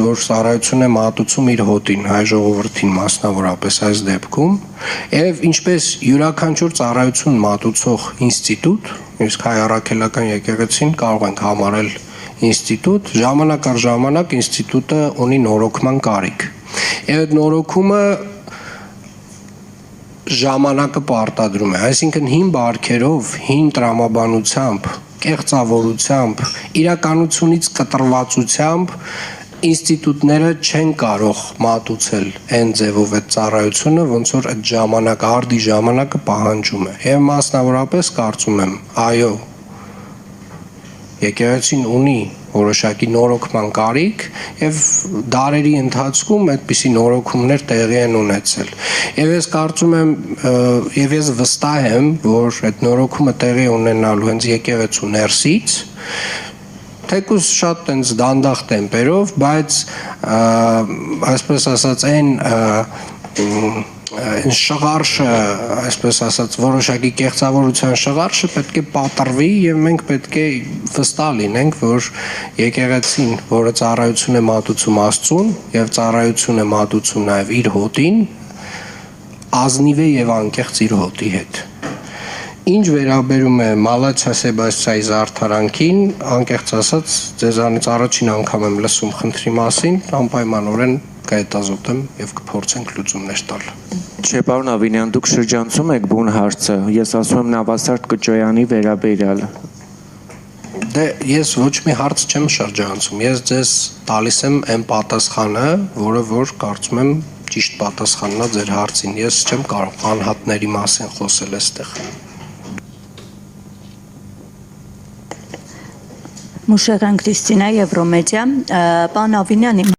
որ ծառայություն է մատուցում իր հոտին, հայ ժողովրդին մասնավորապես այս դեպքում, եւ ինչպես յուրաքանչյուր ծառայություն մատուցող ինստիտուտ, իսկ հայ առաքելական եկեղեցին կարող ենք համարել ինստիտուտ, ժամանակ առ ժամանակ ինստիտուտը ունի նորոգման կարիք։ Եվ այդ նորոգումը ժամանակը պարտադրում է, այսինքն հին բարքերով, հին տրամաբանությամբ, կեղծավորությամբ, իրականությունից կտրվածությամբ ինստիտուտները չեն կարող մատուցել այն ձևով այդ ծառայությունը, ոնց որ այդ ժամանակը, արդի ժամանակը պահանջում է։ Եվ մասնավորապես կարծում եմ, այո, եկեղեցին ունի որոշակի նորոգման կարիք եւ դարերի ընթացքում այդպիսի նորոգումներ տեղի են ունեցել։ Եվ ես կարծում եմ եւ ես վստահ եմ, որ այդ նորոգումը տեղի ունենալու հենց եկեղեցու ներսից, թեկուզ շատ տենց դանդաղ տեմպերով, բայց այսպես ասած այն շղարշը, այսպես ասած, որոշակի կեղծավորության շղարշը պետք է պատրվի եւ մենք պետք է վստահ լինենք, որ եկեղեցին, որը ծառայություն է մատուցում Աստծուն եւ ծառայություն է մատուցում նաեւ իր հոտին, ազնիվ է եւ անկեղծ իր հոտի հետ։ Ինչ վերաբերում է Մալաթիա Սեբաստիայի զարդարանքին, անկեղծ ասած, ձեզանից առաջին անգամ եմ լսում խնդրի մասին, անպայմանորեն կհետազոտեմ եւ կփորձենք լուծումներ տալ։ Չէ, պարոն Ավինյան, դուք շրջանցում եք բուն հարցը, ես ասում եմ Նավասարդ Կճոյանի վերաբերյալ։ Դե ես ոչ մի հարց չեմ շրջանցում, ես ձեզ տալիս եմ այն պատասխանը, որը որ կարծում եմ ճիշտ պատասխանն է ձեր հարցին, ես չեմ կարող անհատների մասին խոսել այստեղ։ Մուշեղյան Քրիստինա, Եվրոմեդիա, պարոն Ավինյան, իմ